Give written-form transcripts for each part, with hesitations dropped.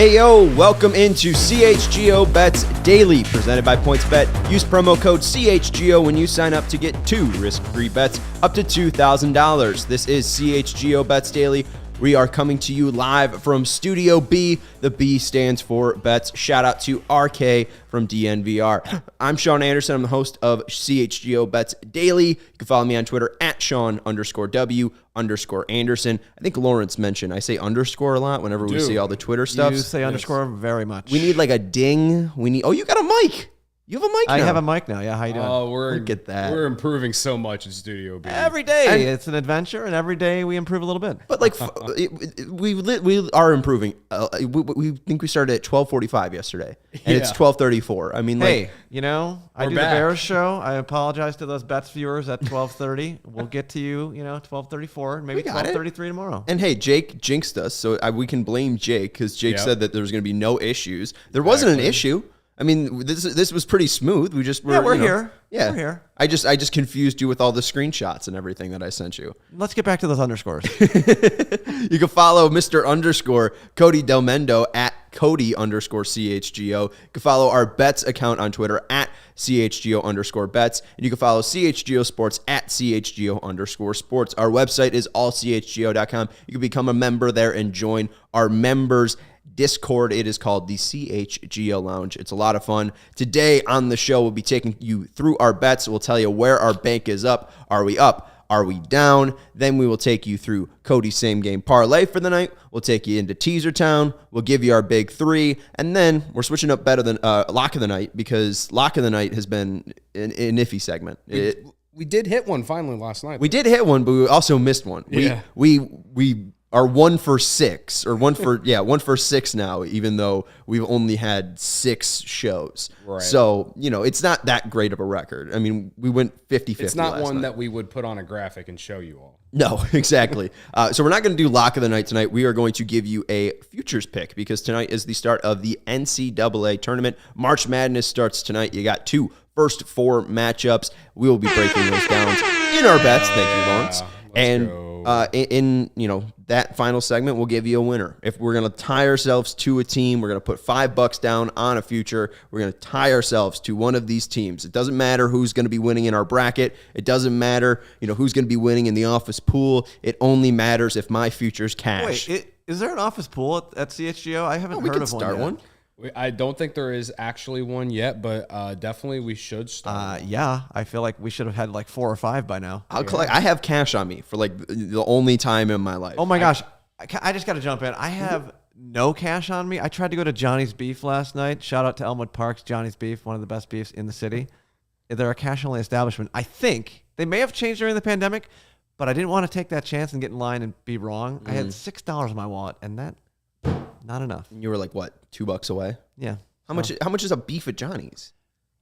Hey yo, welcome into CHGO Bets Daily, presented by PointsBet. Use promo code CHGO when you sign up to get 2 risk-free bets up to $2,000. This is CHGO Bets Daily. We are coming to you live from Studio B. The B stands for bets. Shout out to RK from DNVR. I'm Sean Anderson. I'm the host of CHGO Bets Daily. You can follow me on Twitter at Sean_W_Anderson. I think Lawrence mentioned I say underscore a lot whenever we see all the Twitter stuff. You say underscore very much. We need like a ding. Oh, you got a mic. You have a mic now. I have a mic now. Yeah, how you doing? Oh, Look at that. We're improving so much in Studio B. Every day. It's an adventure, and every day we improve a little bit. But like, we are improving. We think we started at 12:45 yesterday, and it's 12:34. I mean, hey, like, I do back. the Bears show. I apologize to those Bets viewers at 12:30. We'll get to you, 12:34, maybe 12:33 tomorrow. And hey, Jake jinxed us, so we can blame Jake because Jake said that there was going to be no issues. There wasn't an issue. I mean, this was pretty smooth. We just we're here. Yeah, we're here. I just confused you with all the screenshots and everything that I sent you. Let's get back to those underscores. You can follow Mr. _ Cody Delmendo at Cody_CHGO. You can follow our bets account on Twitter at CHGO_bets. And you can follow CHGO Sports at CHGO_sports. Our website is allchgo.com. You can become a member there and join our members Discord. It is called the CHGO Lounge. It's a lot of fun. Today on the show, we'll be taking you through our bets. We'll tell you where our bank is up. Are we up? Are we down? Then we will take you through Cody's same game parlay for the night. We'll take you into Teaser Town. We'll give you our big 3. And then we're switching up better than Lock of the Night, because Lock of the Night has been an iffy segment. We did hit one finally last night. We did hit one, but we also missed one. Yeah. We are 1 for 6 or 1 for 6 now, even though we've only had 6 shows. Right. So, it's not that great of a record. I mean, we went 50-50. It's not last one night. that we would put on a graphic and show you all. No, exactly. So we're not going to do Lock of the Night tonight. We are going to give you a futures pick, because tonight is the start of the NCAA tournament. March Madness starts tonight. You got 2 first 4 matchups. We will be breaking those down in our bets. Thank you, Lawrence. In that final segment, we'll give you a winner. If we're going to tie ourselves to a team, we're going to put $5 down on a future. We're going to tie ourselves to one of these teams. It doesn't matter who's going to be winning in our bracket. It doesn't matter, who's going to be winning in the office pool. It only matters if my future's cash. Wait, is there an office pool at CHGO? I haven't heard of one yet. One. I don't think there is actually one yet, but definitely we should start. Yeah, I feel like we should have had like 4 or 5 by now. I have cash on me for like the only time in my life. Oh my gosh, I just got to jump in. I have no cash on me. I tried to go to Johnny's Beef last night. Shout out to Elmwood Parks, Johnny's Beef, one of the best beefs in the city. They're a cash-only establishment. I think they may have changed during the pandemic, but I didn't want to take that chance and get in line and be wrong. I had $6 in my wallet, and that not enough. You were like, what, $2 away? Yeah. How much is a beef at Johnny's?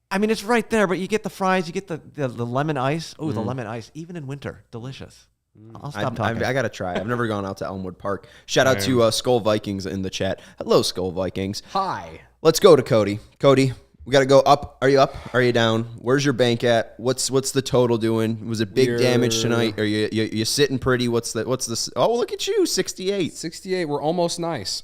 I mean, it's right there, but you get the fries, you get the lemon ice. Oh, the lemon ice, even in winter, delicious. I'll stop talking. I got to try. I've never gone out to Elmwood Park. Shout out to Skull Vikings in the chat. Hello, Skull Vikings. Hi. Let's go to Cody. Cody, we got to go up. Are you up? Are you down? Where's your bank at? What's the total doing? Was it big damage tonight? Are you sitting pretty? What's the? Oh, look at you, 68. 68. We're almost nice.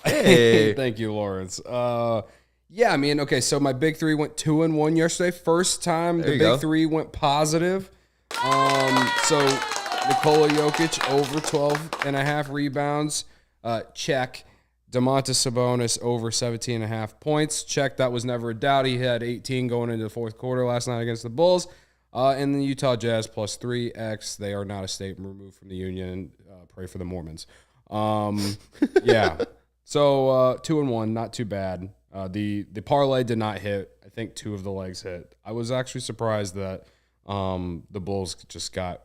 Hey. Thank you, Lawrence. Yeah, I mean, okay, so my big 3 went 2-1 yesterday. First time the big 3 went positive. So Nikola Jokic over 12.5 rebounds. Check. Domantas Sabonis over 17.5 points. Check. That was never a doubt. He had 18 going into the fourth quarter last night against the Bulls. And the Utah Jazz plus 3x. They are not a state removed from the union. Pray for the Mormons. Yeah. So 2-1, not too bad. The parlay did not hit. I think 2 of the legs hit. I was actually surprised that the Bulls just got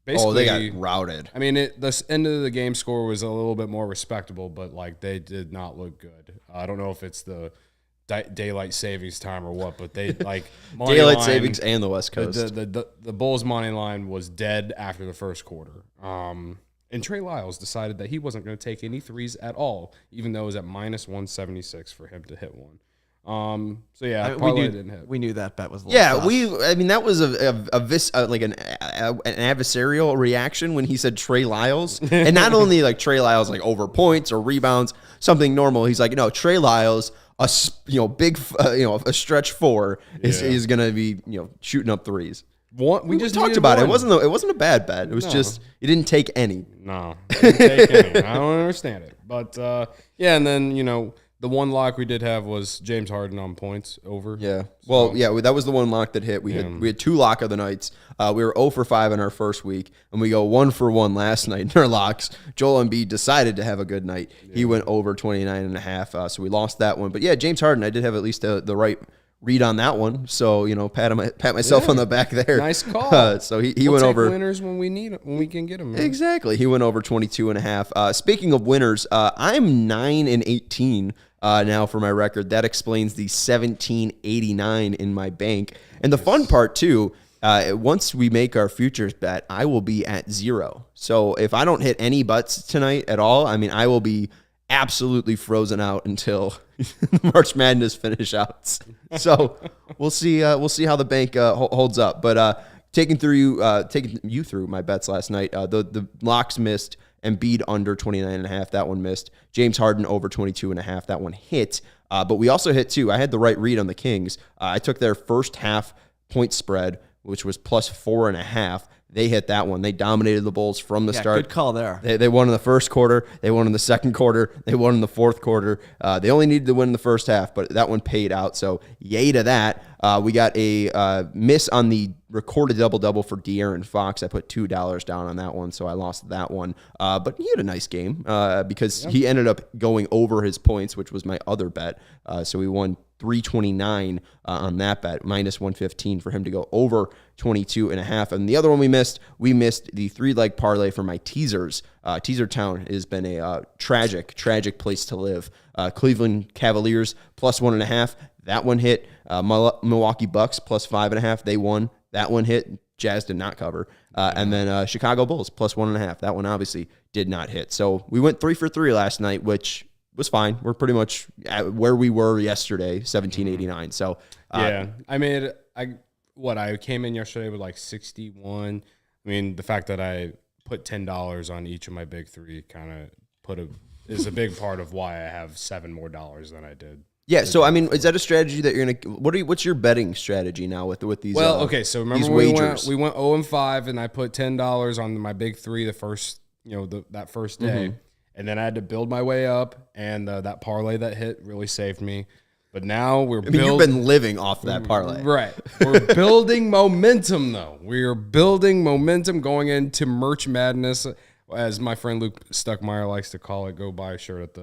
basically. Oh, they got routed. I mean, the end of the game score was a little bit more respectable, but like they did not look good. I don't know if it's the daylight savings time or what, but they like daylight savings and the West Coast. The Bulls money line was dead after the first quarter. And Trey Lyles decided that he wasn't going to take any threes at all, even though it was at minus 176 for him to hit one. So yeah, we didn't hit. knew that bet was a little sus. I mean, that was like an adversarial reaction when he said Trey Lyles, and not only like Trey Lyles like over points or rebounds, something normal. He's like, no, Trey Lyles, a stretch 4 is gonna be shooting up threes. We just talked about it. It wasn't a bad bet. It was just you didn't take any. No, didn't take any. I don't understand it, but yeah, and then the one lock we did have was James Harden on points over. Yeah. Well, that was the one lock that hit. We had 2 lock of the nights. We were 0 for 5 in our first week, and we go 1 for 1 last night in our locks. Joel Embiid decided to have a good night. Yeah. He went over 29.5, so we lost that one. But yeah, James Harden, I did have at least the right read on that one. So pat myself on the back there. Nice call. So he went over winners when we can get them. Man. Exactly. He went over 22.5. Speaking of winners, I'm 9-18. Now for my record, that explains the 1789 in my bank. And the fun part too, once we make our futures bet, I will be at 0. So if I don't hit any butts tonight at all, I mean, I will be absolutely frozen out until March Madness finish outs. So we'll see how the bank holds up. But taking you through my bets last night, the locks missed. Embiid under 29.5, that one missed. James Harden over 22.5, that one hit. But we also hit 2. I had the right read on the Kings. I took their first half point spread, which was plus 4.5. They hit that one. They dominated the Bulls from the start. Good call there. They won in the first quarter. They won in the second quarter. They won in the fourth quarter. They only needed to win in the first half, but that one paid out. So yay to that. We got a miss on the recorded double-double for De'Aaron Fox. I put $2 down on that one, so I lost that one. But he had a nice game because he ended up going over his points, which was my other bet. So we won 329 on that bet, minus 115 for him to go over 22.5. And the other one we missed the 3-leg parlay for my teasers. Teaser Town has been a tragic place to live. Cleveland Cavaliers plus 1.5. That one hit. Milwaukee Bucks plus 5.5. They won. That one hit. Jazz did not cover. And then Chicago Bulls plus 1.5. That one obviously did not hit. So we went 3 for 3 last night, which was fine. We're pretty much at where we were yesterday, 1789. So yeah, I came in yesterday with like 61. I mean, the fact that I put $10 on each of my big 3 kind of is a big part of why I have $7 more than I did. Yeah, so I mean, is that a strategy that you're gonna? What's your betting strategy now with these? Well, okay, so remember we went 0-5, and I put $10 on my big 3 the first that first day, and then I had to build my way up, and that parlay that hit really saved me. But now you've been living off that parlay, right? We're building momentum though. We are building momentum going into Merch Madness, as my friend Luke Stuckmeyer likes to call it. Go buy a shirt at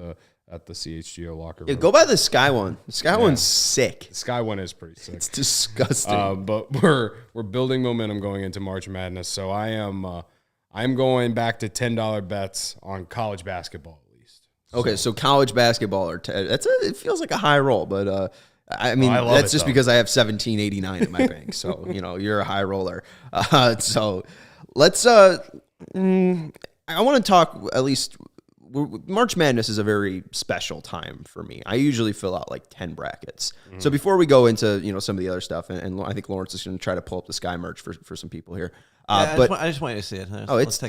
the CHGO locker room. Yeah, go buy the Sky one. The Sky one's sick. The Sky one is pretty sick. It's disgusting. But we're building momentum going into March Madness. So I'm going back to $10 bets on college basketball at least. Okay, so college basketball it feels like a high roll, but I mean that's just because I have 1789 in my bank. So you're a high roller. So let's I want to talk at least. March Madness is a very special time for me. I usually fill out like 10 brackets. Mm-hmm. So before we go into some of the other stuff, and I think Lawrence is going to try to pull up the Sky merch for some people here. But I just wanted to see it.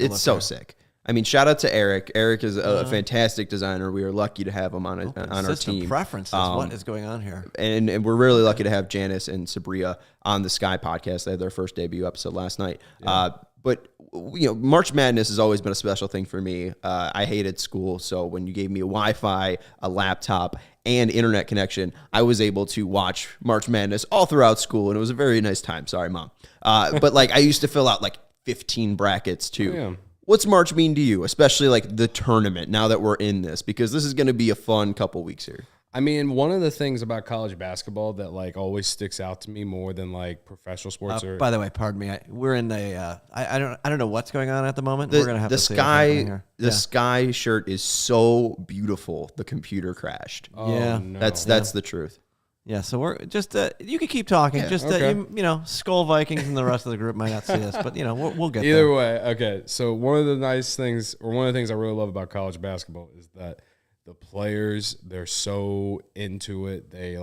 It's so sick. I mean, shout out to Eric. Eric is a fantastic designer. We are lucky to have him on our team. Preferences. What is going on here? And we're really lucky to have Janice and Sabria on the Sky podcast. They had their first debut episode last night. Yeah. But March Madness has always been a special thing for me. I hated school, so when you gave me a Wi-Fi, a laptop, and internet connection, I was able to watch March Madness all throughout school, and it was a very nice time. Sorry, Mom. But I used to fill out 15 brackets too. Oh, yeah. What's March mean to you, especially the tournament, now that we're in this? Because this is going to be a fun couple weeks here. I mean, one of the things about college basketball that always sticks out to me more than professional sports. By the way, pardon me. We're in I don't know what's going on at the moment. We're gonna have the Sky. The Sky shirt is so beautiful. The computer crashed. Oh, yeah, no. That's the truth. Yeah, so we're just you can keep talking. Yeah, just okay. Skull Vikings and the rest of the group might not see this, but we'll get either there. way. Okay, so one of the nice things, or one of the things I really love about college basketball is that the players, they're so into it. They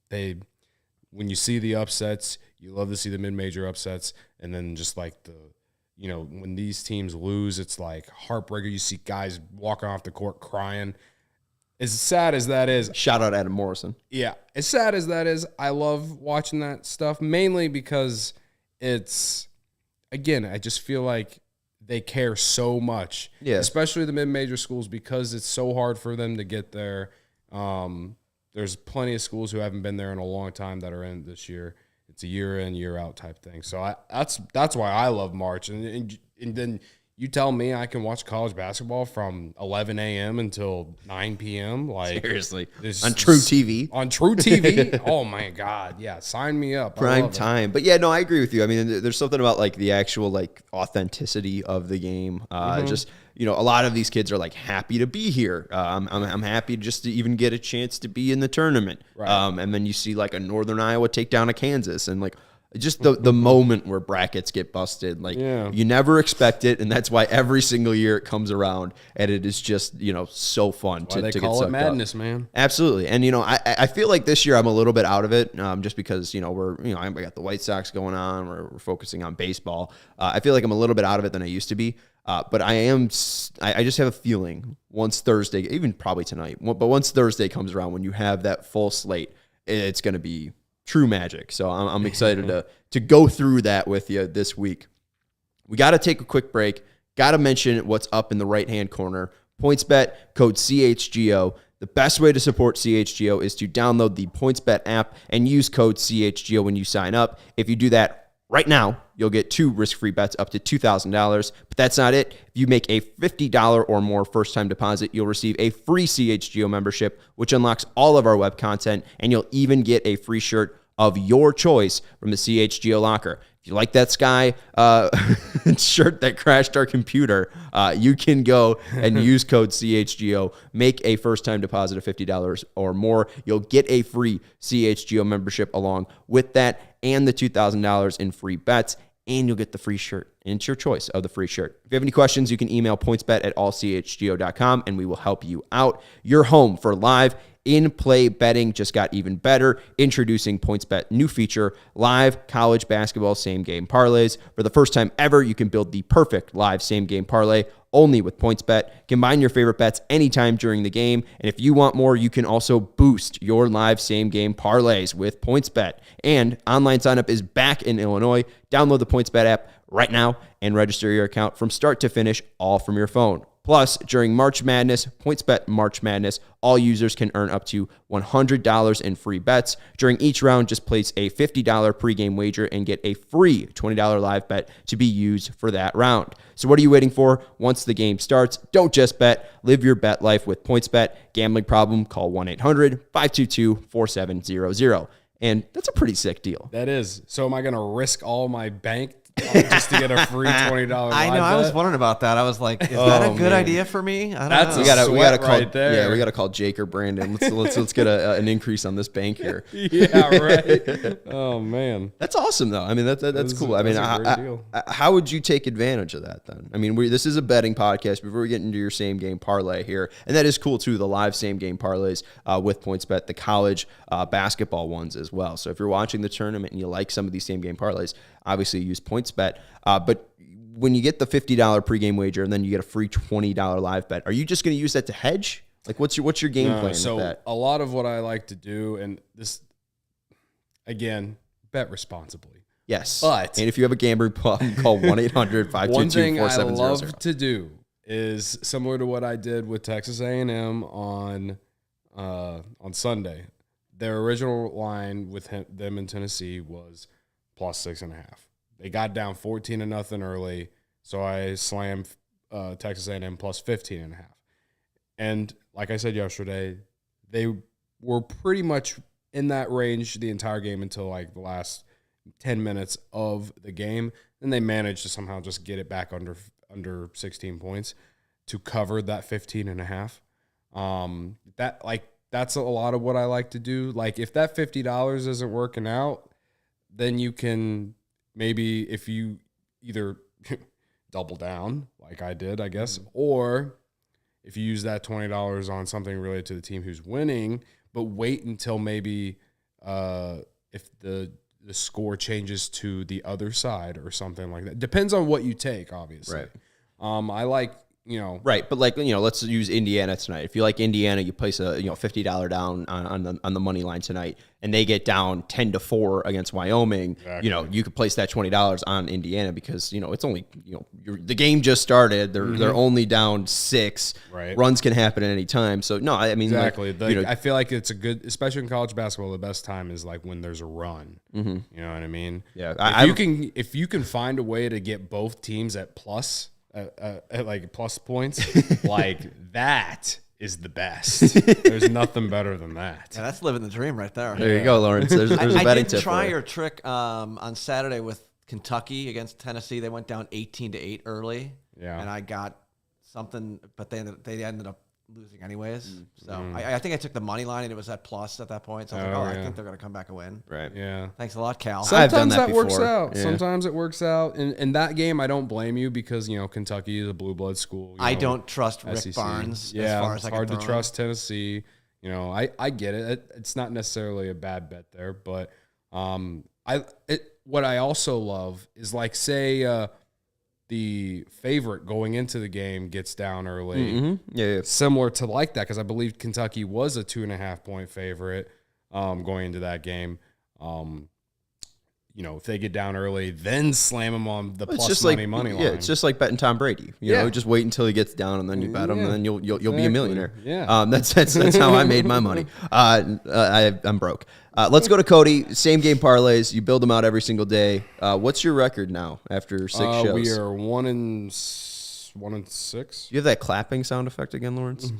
when you see the upsets, you love to see the mid-major upsets, and then just like when these teams lose, it's like heartbreaker. You see guys walking off the court crying. As sad as that is, shout out Adam Morrison. Yeah, as sad as that is, I love watching that stuff, mainly because it's, again, I just feel like they care so much, especially the mid-major schools, because it's so hard for them to get there. There's plenty of schools who haven't been there in a long time that are in this year. It's a year in, year out type thing. So that's why I love March. And then you tell me I can watch college basketball from 11 a.m. until 9 p.m. Like, seriously, on True TV. On True TV. Oh my God, yeah, sign me up. Prime time. But yeah, no, I agree with you. I mean, there's something about like the actual like authenticity of the game. Just a lot of these kids are like happy to be here. I'm happy just to even get a chance to be in the tournament. Right. And then you see like a Northern Iowa take down a Kansas, and like just the moment where brackets get busted, like you never expect it, and that's why every single year it comes around, and it is just so fun to get call it madness, up. Man. Absolutely, and I feel like this year I'm a little bit out of it, just because I got the White Sox going on, we're focusing on baseball. I feel like I'm a little bit out of it than I used to be, but I just have a feeling once Thursday, even probably tonight, but once Thursday comes around, when you have that full slate, it's going to be true magic. So I'm excited to go through that with you this week. We got to take a quick break. Got to mention what's up in the right-hand corner. PointsBet, code CHGO. The best way to support CHGO is to download the PointsBet app and use code CHGO when you sign up. If you do that right now, you'll get 2 risk-free bets up to $2,000. But that's not it. If you make a $50 or more first-time deposit, you'll receive a free CHGO membership, which unlocks all of our web content, and you'll even get a free shirt of your choice from the CHGO locker. If you like that Sky shirt that crashed our computer, you can go and use code CHGO. Make a first-time deposit of $50 or more. You'll get a free CHGO membership along with that, and the $2,000 in free bets, and you'll get the free shirt. And it's your choice of the free shirt. If you have any questions, you can email pointsbet@allchgo.com, and we will help you out. Your home for live in-play betting just got even better. Introducing PointsBet new feature, live college basketball same-game parlays. For the first time ever, you can build the perfect live same-game parlay only with PointsBet. Combine your favorite bets anytime during the game, and if you want more, you can also boost your live same-game parlays with PointsBet. And online sign-up is back in Illinois. Download the PointsBet app right now and register your account from start to finish, all from your phone. Plus, during March Madness, PointsBet March Madness, all users can earn up to $100 in free bets. During each round, just place a $50 pregame wager and get a free $20 live bet to be used for that round. So what are you waiting for? Once the game starts, don't just bet. Live your bet life with PointsBet. Gambling problem? Call 1-800-522-4700. And that's a pretty sick deal. That is. So am I going to risk all my bank just to get a free $20 live I know. bet? I was wondering about that. I was like, is that a good idea for me? I don't That's know. we gotta call right there. Yeah, we gotta call Jake or Brandon. Let's get an increase on this bank here. Yeah, right. Oh man, That's awesome though. I mean that's cool. I mean, that's a great deal. how would you take advantage of that then? I mean, this is a betting podcast. Before we get into your same game parlay here, and that is cool too. The live same game parlays with PointsBet, the college basketball ones as well. So if you're watching the tournament and you like some of these same game parlays, obviously use PointsBet. But when you get the $50 pregame wager and then you get a free $20 live bet, are you just going to use that to hedge? Like, what's your game plan So with that? a lot of what I like to do, and this again, bet responsibly. Yes. But and if you have a gambling problem, call 1-800-522-4700. one thing I love to do is similar to what I did with Texas A&M on Sunday. Their original line with them in Tennessee was plus 6.5. They got down 14-0 early, so I slammed Texas A&M plus 15.5. And like I said yesterday, they were pretty much in that range the entire game until like the last 10 minutes of the game. Then they managed to somehow just get it back under 16 points to cover that 15.5. That's a lot of what I like to do. Like if that $50 isn't working out, then you can maybe, if you either double down like I did, I guess, or if you use that $20 on something related to the team who's winning, but wait until maybe if the score changes to the other side or something like that. Depends on what you take, obviously. Right. I like, Right, but let's use Indiana tonight. If you like Indiana, you place a $50 down on the money line tonight, and they get down 10-4 against Wyoming. Exactly. You could place that $20 on Indiana because it's only the game just started. They're only down 6. Right. Runs can happen at any time. So no, I mean exactly. I feel like it's a good, especially in college basketball. The best time is like when there's a run. Mm-hmm. You know what I mean? Yeah. If you can find a way to get both teams at plus. At like plus points, like that is the best. There's nothing better than that. Yeah, that's living the dream right there. There you go, Lawrence. There's a betting I did tip. try for your trick on Saturday with Kentucky against Tennessee. They went down 18-8 early. Yeah. And I got something, but they ended up losing anyways. So I think I took the money line and it was at plus at that point. So I was like, I think they're going to come back and win. Right. Yeah. Thanks a lot, Cal. I've done Sometimes that that works before. out. Yeah. Sometimes it works out. In that game, I don't blame you because Kentucky is a blue blood school. I don't trust Rick SEC. Barnes Yeah, as far as it's I can hard to throw him. trust Tennessee. I get it. It's not necessarily a bad bet there, but what I also love is like say the favorite going into the game gets down early. Mm-hmm. Yeah. Similar to like that because I believe Kentucky was a 2.5 point favorite going into that game. If they get down early, then slam them on the plus money line. Yeah, it's just like betting Tom Brady. You know, just wait until he gets down and then you bet him, and then you'll be a millionaire. Yeah. That's how I made my money. I'm broke. Let's go to Cody. Same game parlays. You build them out every single day. What's your record now after 6 shows? We are 1-6. You have that clapping sound effect again, Lawrence?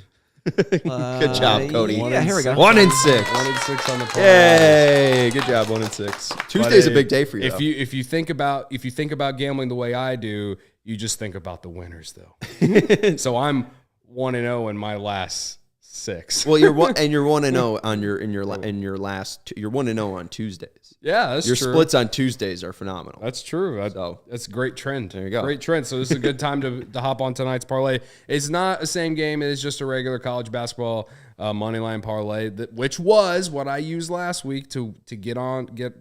Good job, Cody. Yeah, here we go. 1-6. 1-6 on the parlay. Yay! Good job, 1-6. Tuesday's a big day for you. If you think about gambling the way I do, you just think about the winners though. So I'm 1-0 in my last 6. Well, you're 1-0 on your last. You're 1-0 on Tuesdays. Yeah, that's Your true. splits on Tuesdays are phenomenal. That's true. So- That's a great trend. There you go. Great trend. So this is a good time to hop on tonight's parlay. It's not a same game. It is just a regular college basketball money line parlay, which was what I used last week to get all that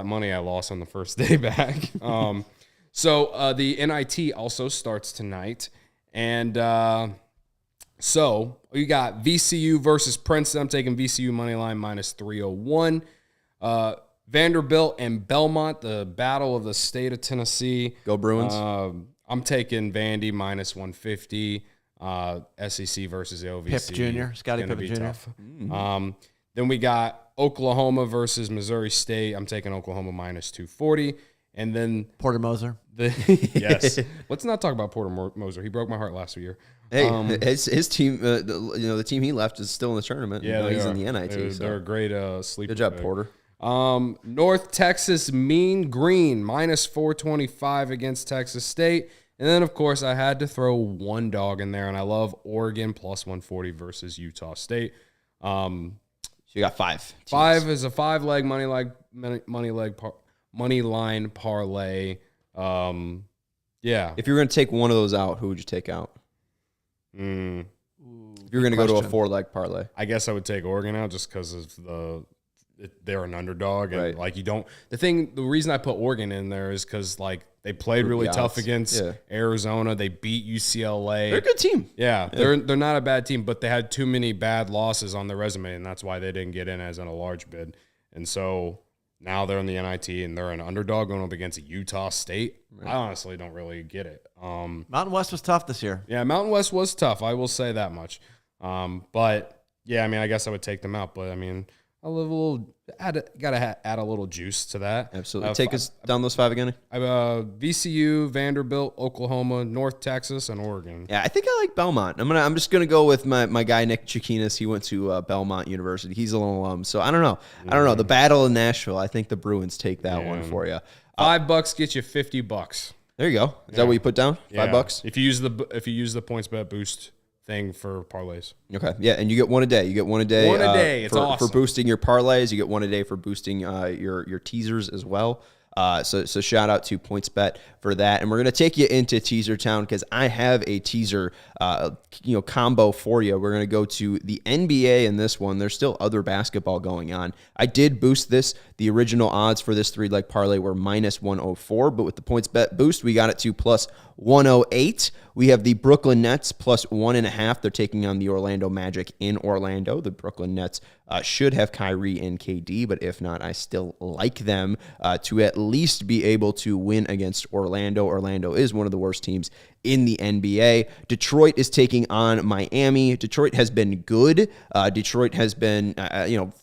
money I lost on the first day back. So the NIT also starts tonight, and so you got VCU versus Princeton. I'm taking VCU money line minus 301. Vanderbilt and Belmont, the battle of the state of Tennessee. Go Bruins. I'm taking Vandy minus 150. SEC versus the OVC. Pip Jr., Scottie Gonna Pippen be Jr. tough. Then we got Oklahoma versus Missouri State. I'm taking Oklahoma minus 240. And then Porter Moser. yes. Let's not talk about Porter Moser. He broke my heart last year. Hey, his team, the team he left is still in the tournament. Yeah, he's are. in the NIT. They're a great sleeper. Good job, pick. Porter. North Texas Mean Green minus 425 against Texas State. And then, of course, I had to throw one dog in there, and I love Oregon plus 140 versus Utah State. So you got 5 teams. 5 is a 5-leg money line parlay. Yeah. If you were going to take one of those out, who would you take out? If you were going to go to a 4-leg parlay. I guess I would take Oregon out just because of they're an underdog, and Right. like the reason I put Oregon in there is because like they played really tough against Arizona. They beat UCLA. They're a good team. Yeah, they're not a bad team, but they had too many bad losses on their resume, and that's why they didn't get in as in a large bid. And so now they're in the NIT, and they're an underdog going up against Utah State. Right. I honestly don't really get it. Mountain West was tough this year. Yeah, Mountain West was tough. I will say that much. But yeah, I mean, I guess I would take them out. But I mean, gotta add a little juice to that. Absolutely. Take us down those 5 again. VCU, Vanderbilt, Oklahoma, North Texas, and Oregon. Yeah, I think I like Belmont. I'm just gonna go with my guy Nick Chiquinas. He went to Belmont University. He's a little alum. So I don't know. The battle in Nashville. I think the Bruins take that one for you. $5 gets you $50. There you go. Is that what you put down? $5? If you use the points bet boost thing for parlays. Okay. Yeah, and you get one a day. One a day. It's awesome. For boosting your parlays. You get one a day for boosting your teasers as well. So shout out to PointsBet for that. And we're going to take you into Teaser Town because I have a teaser combo for you. We're going to go to the NBA in this one. There's still other basketball going on. I did boost this. The original odds for this 3-leg parlay were minus 104, but with the PointsBet boost, we got it to plus 108. We have the Brooklyn Nets plus 1.5. They're taking on the Orlando Magic in Orlando. The Brooklyn Nets should have Kyrie and KD, but if not, I still like them to at least be able to win against Orlando. Orlando is one of the worst teams in the NBA. Detroit is taking on Miami. Detroit has been good. Detroit has been,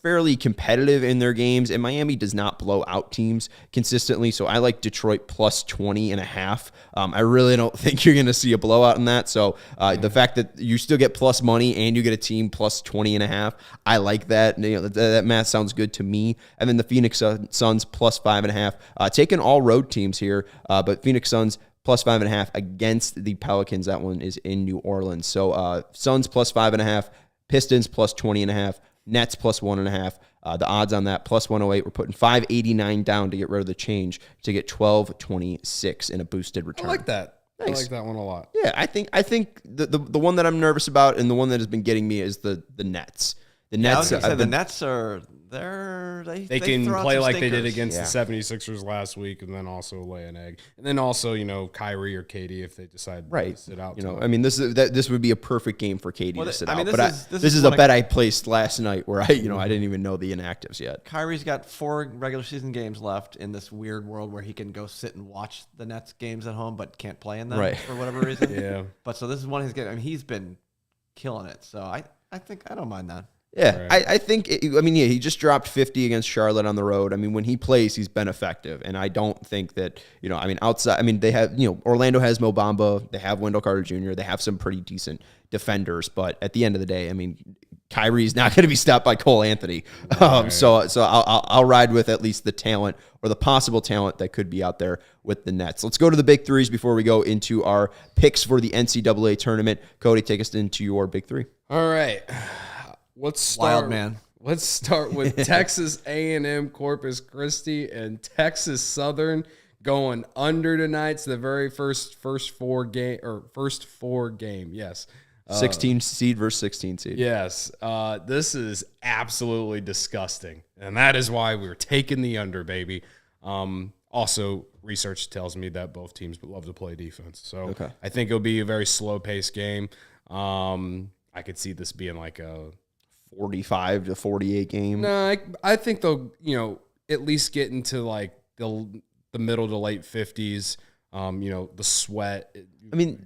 fairly competitive in their games, and Miami does not blow out teams consistently. So I like Detroit plus 20.5. I really don't think you're going to see a blowout in that. So the fact that you still get plus money and you get a team plus 20.5, I like that. That math sounds good to me. And then the Phoenix Suns plus 5.5. Taking all road teams here, but Phoenix Suns plus 5.5 against the Pelicans. That one is in New Orleans. So Suns plus 5.5, Pistons plus 20.5, Nets plus 1.5. The odds on that plus 108. We're putting 589 down to get rid of the change to get 1226 in a boosted return. I like that. Thanks. I like that one a lot. Yeah, I think the one that I'm nervous about and the one that has been getting me is the Nets. The Nets. The Nets are they can throw out play some like they stinkers. did against the 76ers last week, and then also lay an egg, and then also Kyrie or KD if they decide to sit out. This would be a perfect game for KD to sit out. This is one a bet I placed last night where I didn't even know the inactives yet. Kyrie's got 4 regular season games left in this weird world where he can go sit and watch the Nets games at home, but can't play in them for whatever reason. Yeah. But so this is one of his games. I mean, he's been killing it. So I think I don't mind that. Yeah, right. I think, he just dropped 50 against Charlotte on the road. I mean, when he plays, he's been effective. And I don't think that, they have, Orlando has Mo Bamba. They have Wendell Carter Jr. They have some pretty decent defenders. But at the end of the day, Kyrie's not going to be stopped by Cole Anthony. So I'll ride with at least the talent or the possible talent that could be out there with the Nets. Let's go to the big threes before we go into our picks for the NCAA tournament. Cody, take us into your big three. All right. Let's start. Wild man. Let's start with Texas A&M Corpus Christi and Texas Southern going under tonight. It's the very first four game. Yes. 16 seed versus 16 seed. Yes. This is absolutely disgusting. And that is why we're taking the under, baby. Also, research tells me that both teams love to play defense. So I think it'll be a very slow-paced game. I could see this being like a 45 to 48 game. No, I think they'll, at least get into like the middle to late 50s. The sweat.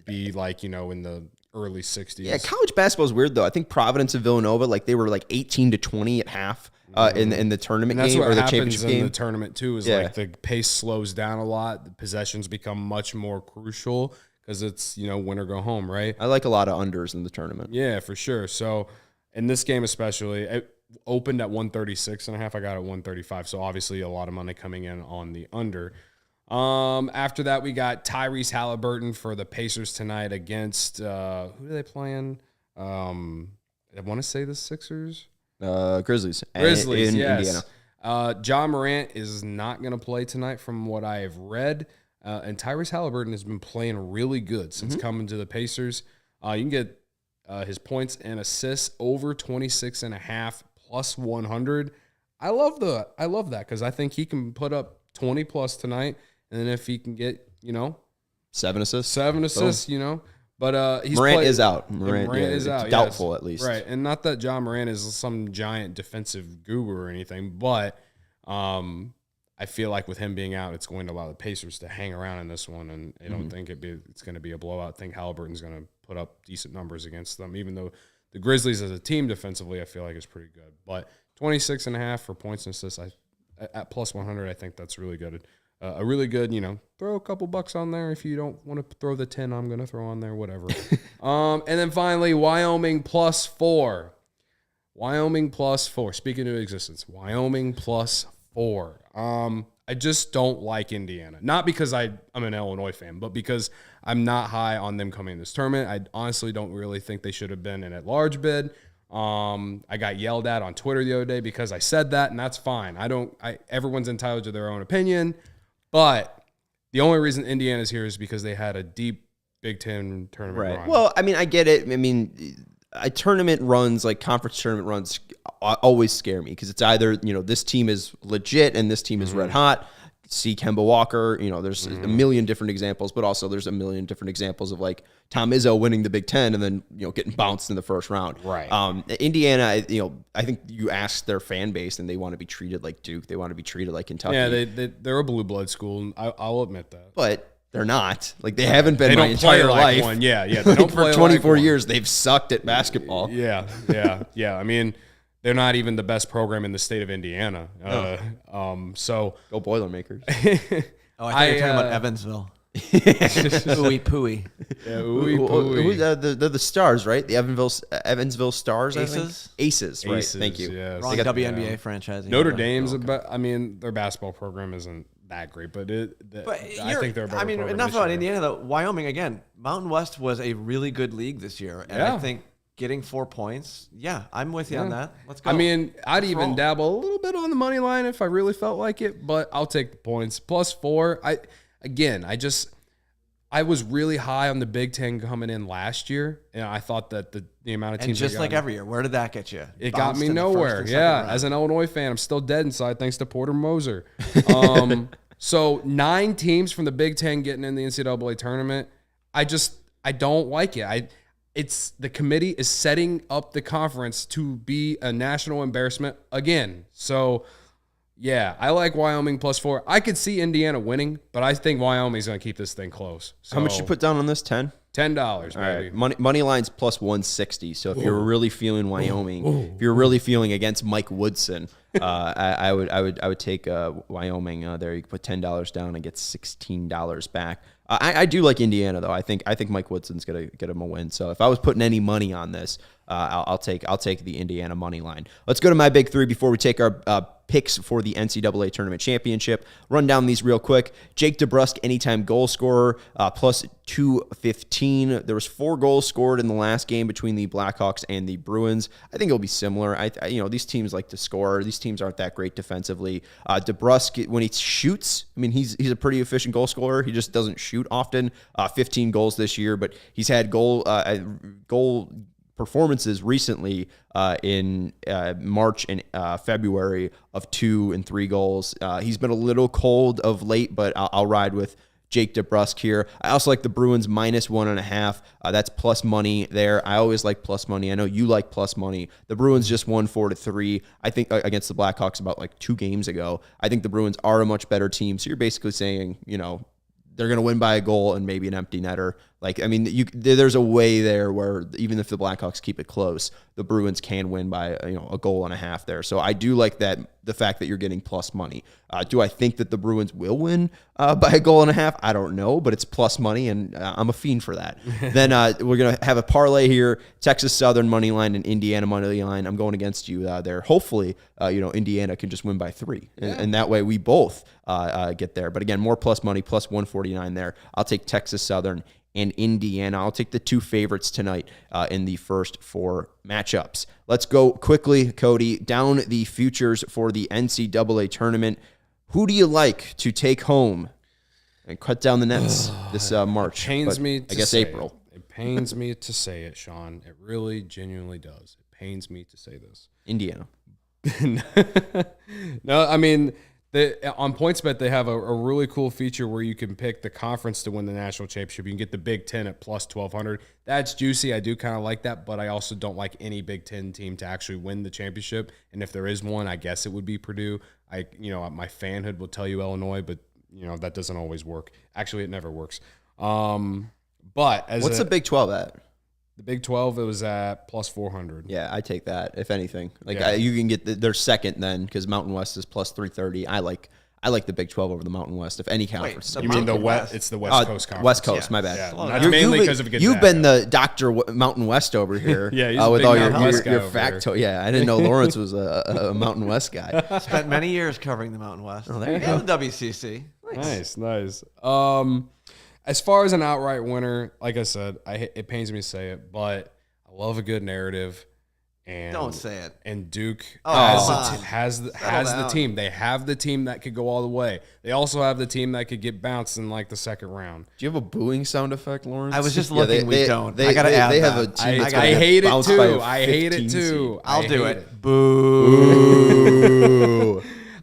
Be like, in the early 60s. Yeah, college basketball is weird though. I think Providence and Villanova, they were 18 to 20 at half in the tournament game or the championship game. In the tournament too is the pace slows down a lot. The possessions become much more crucial because it's win or go home, right? I like a lot of unders in the tournament. Yeah, for sure. So in this game especially, it opened at 136.5. I got it 135. So obviously a lot of money coming in on the under. After that, we got Tyrese Halliburton for the Pacers tonight against who are they playing? I want to say the Sixers. Grizzlies. Grizzlies, in yes. Indiana. John Morant is not going to play tonight from what I have read. And Tyrese Halliburton has been playing really good since coming to the Pacers. You can get his points and assists over 26.5 plus 100. I love that because I think he can put up 20 plus tonight. And then if he can get, 7 assists. But he's Morant is out. Morant is out. Doubtful, yes. at least. Right. And not that John Morant is some giant defensive guru or anything, but I feel like with him being out, it's going to allow the Pacers to hang around in this one, and I don't think it's going to be a blowout. I think Halliburton's going to put up decent numbers against them, even though the Grizzlies as a team defensively, I feel like is pretty good. But 26.5 for points and assists, at plus 100, I think that's really good. A really good, throw a couple bucks on there. If you don't want to throw the 10, I'm going to throw on there, whatever. And then finally, Wyoming plus 4. Wyoming plus 4. Speaking of existence, Wyoming plus 4. I just don't like Indiana. Not because I'm an Illinois fan, but because I'm not high on them coming in this tournament. I honestly don't really think they should have been an at-large bid. I got yelled at on Twitter the other day because I said that, and that's fine. Everyone's entitled to their own opinion. But the only reason Indiana's here is because they had a deep Big Ten tournament run. Well, I mean, I get it. I mean, tournament runs, like conference tournament runs, always scare me because it's either, this team is legit and this team is red hot. See Kemba Walker, there's a million different examples, but also there's a million different examples of like Tom Izzo winning the Big Ten and then, getting bounced in the first round. Right. Indiana, I think you ask their fan base and they want to be treated like Duke. They want to be treated like Kentucky. Yeah, they're a blue blood school. And I'll admit that. But they're not. Like they haven't been my don't play entire like life. one. Yeah. They don't For play 24 like years, they've sucked at basketball. Yeah. I mean, they're not even the best program in the state of Indiana. So Go Boilermakers. Oh, I thought you were talking about Evansville. Ooey pooey. Yeah, ooey pooey. They're the Stars, right? The Evansville Stars, I think? Aces? Aces, right. Aces, Thank you. yes. Wrong WNBA franchise. Notre Dame's I mean, their basketball program isn't that great, but I think they're a better program enough this about year. Indiana, though. Wyoming, again, Mountain West was a really good league this year. And I think getting 4 points, I'm with you on that. Let's go. I mean, I'd even roll. dabble a little bit on the money line if I really felt like it, but I'll take the points. +4. I was really high on the Big Ten coming in last year, and I thought that the amount of teams. And just like every year, where did that get you? It got me nowhere. Yeah, as an Illinois fan, I'm still dead inside thanks to Porter Moser. So 9 teams from the Big Ten getting in the NCAA tournament. I don't like it. It's the committee is setting up the conference to be a national embarrassment again. So, yeah, I like Wyoming +4. I could see Indiana winning, but I think Wyoming's going to keep this thing close. So, How much you put down on this? 10? $10, baby. Right. Money line's +160. So if you're really feeling Wyoming, if you're really feeling against Mike Woodson, I would take Wyoming there. You can put $10 down and get $16 back. I do like Indiana though. I think Mike Woodson's gonna get him a win. So if I was putting any money on this, I'll take the Indiana money line. Let's go to my big 3 before we take our picks for the NCAA Tournament Championship. Run down these real quick. Jake DeBrusk, anytime goal scorer, +215. There was 4 goals scored in the last game between the Blackhawks and the Bruins. I think it'll be similar. These teams like to score. These teams aren't that great defensively. DeBrusk, when he shoots, I mean, he's a pretty efficient goal scorer. He just doesn't shoot often. 15 goals this year, but he's had goal performances recently in March and February of 2 and 3 goals. He's been a little cold of late, but I'll ride with Jake DeBrusk here. I also like the Bruins -1.5. That's plus money there. I always like plus money. I know you like plus money. The Bruins just won 4-3. I think against the Blackhawks about like 2 games ago. I think the Bruins are a much better team. So you're basically saying, they're going to win by a goal and maybe an empty netter. There's a way there where even if the Blackhawks keep it close, the Bruins can win by a goal and a half there. So I do like that, the fact that you're getting plus money. Do I think that the Bruins will win by a goal and a half? I don't know, but it's plus money, and I'm a fiend for that. Then we're going to have a parlay here: Texas Southern money line and Indiana money line. I'm going against you there. Hopefully, Indiana can just win by 3, and that way we both get there. But again, more plus money, +149 there. I'll take Texas Southern and Indiana. I'll take the 2 favorites tonight in the first 4 matchups. Let's go quickly, Cody, down the futures for the NCAA tournament. Who do you like to take home and cut down the nets this March? April. It pains me to say it, Sean. It really, genuinely does. It pains me to say this. Indiana. No, I mean, on PointsBet, they have a really cool feature where you can pick the conference to win the national championship. You can get the Big Ten at +1,200. That's juicy. I do kind of like that, but I also don't like any Big Ten team to actually win the championship. And if there is one, I guess it would be Purdue. My fanhood will tell you Illinois, but that doesn't always work. Actually, it never works. But what's the Big 12 at? The Big 12, it was at +400. Yeah, I take that, if anything. You can get their second then, because Mountain West is +330. I like the Big 12 over the Mountain West, if any conference. You mean the West? It's the West Coast Conference. West Coast, my bad. Yeah. That's mainly because of You've been the Dr. Mountain West over here. Yeah, with all your factoid. Yeah, I didn't know Lawrence was a Mountain West guy. Spent many years covering the Mountain West. Oh, there you go. The WCC. Nice. As far as an outright winner, like I said, it pains me to say it, but I love a good narrative. And Don't say it. And Duke Oh, has the team. They have the team that could go all the way. They also have the team that could get bounced in like the second round. Do you have a booing sound effect, Lawrence? I was just looking. We don't. I gotta they, add they that. have a team. I that's gonna hate it bounce by a too. I hate it 15 too. seed. I'll do hate it. Boo.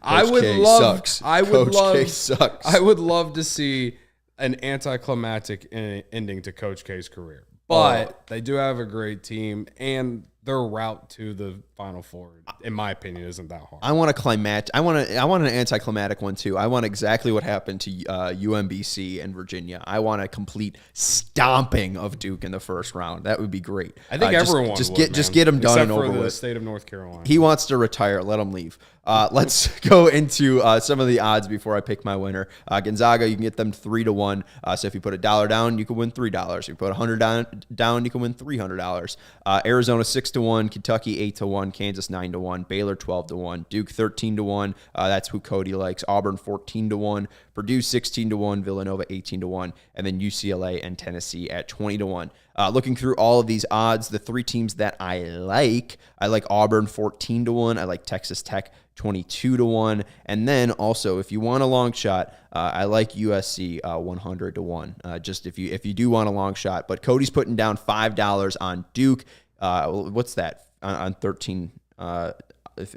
I Coach would K love. sucks. I would Coach love. K sucks. I would love to see an anticlimactic ending to Coach K's career, but they do have a great team, and their route to the Final Four, in my opinion, isn't that hard. I want a climatic. I want an anticlimactic one too. I want exactly what happened to UMBC and Virginia. I want a complete stomping of Duke in the first round. That would be great. I think everyone just would, get him done except and for over the with. state of North Carolina. He wants to retire. Let him leave. Let's go into some of the odds before I pick my winner. Gonzaga, you can get them 3-1. So if you put $1 down, you can win $3. If you put $100 down, you can win $300. Arizona 6-1, Kentucky 8-1, Kansas 9-1, Baylor 12-1, Duke 13-1. That's who Cody likes. Auburn 14-1, Purdue 16-1, Villanova 18-1, and then UCLA and Tennessee at 20-1. Looking through all of these odds, the three teams that I like Auburn 14-1. I like Texas Tech 22-1. And then also, if you want a long shot, I like USC 100-1. Just if you do want a long shot. But Cody's putting down $5 on Duke. What's that on 13?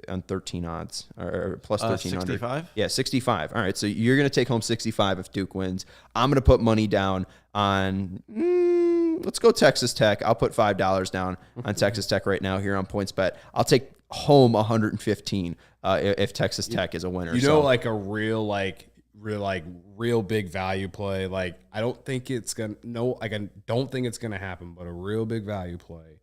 On 13 odds or plus 1300. 65? Yeah, 65. All right, so you're going to take home 65 if Duke wins. I'm going to put money down on, let's go Texas Tech. I'll put $5 down on Texas Tech right now here on PointsBet. I'll take home 115 if Texas Tech is a winner. Like a real big value play. Like I don't think it's gonna happen, but a real big value play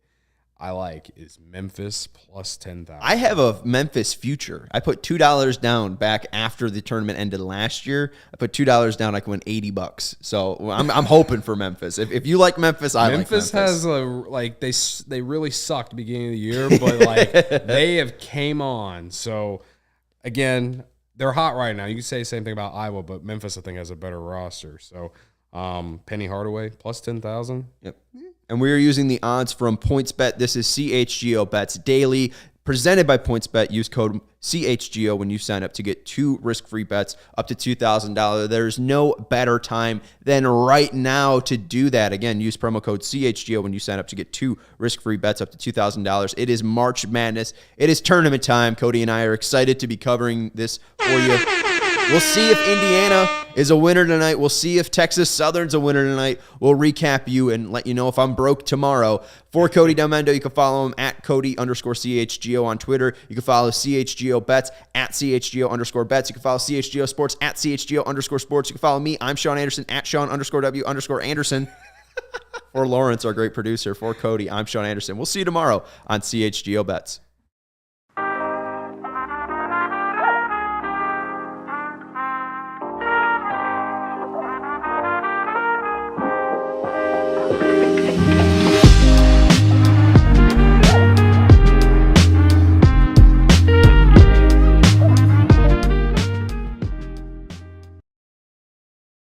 I like is Memphis plus 10,000. I have a Memphis future. I put $2 down back after the tournament ended last year. I put $2 down. I can win $80. So I'm hoping for Memphis. If you like Memphis, I like Memphis. Has they really sucked beginning of the year, but like they have came on. So again, they're hot right now. You can say the same thing about Iowa, but Memphis I think has a better roster. So Penny Hardaway plus 10,000. Yep. And we are using the odds from PointsBet. This is CHGO Bets Daily, presented by PointsBet. Use code CHGO when you sign up to get 2 risk-free bets up to $2,000. There's no better time than right now to do that. Again, use promo code CHGO when you sign up to get 2 risk-free bets up to $2,000. It is March Madness. It is tournament time. Cody and I are excited to be covering this for you. We'll see if Indiana is a winner tonight. We'll see if Texas Southern's a winner tonight. We'll recap you and let you know if I'm broke tomorrow. For Cody Delmendo, you can follow him at Cody_CHGO on Twitter. You can follow CHGO Bets at CHGO_Bets. You can follow CHGO Sports at CHGO_Sports. You can follow me. I'm Sean Anderson at Sean_W_Anderson. For Lawrence, our great producer. For Cody, I'm Sean Anderson. We'll see you tomorrow on CHGO Bets.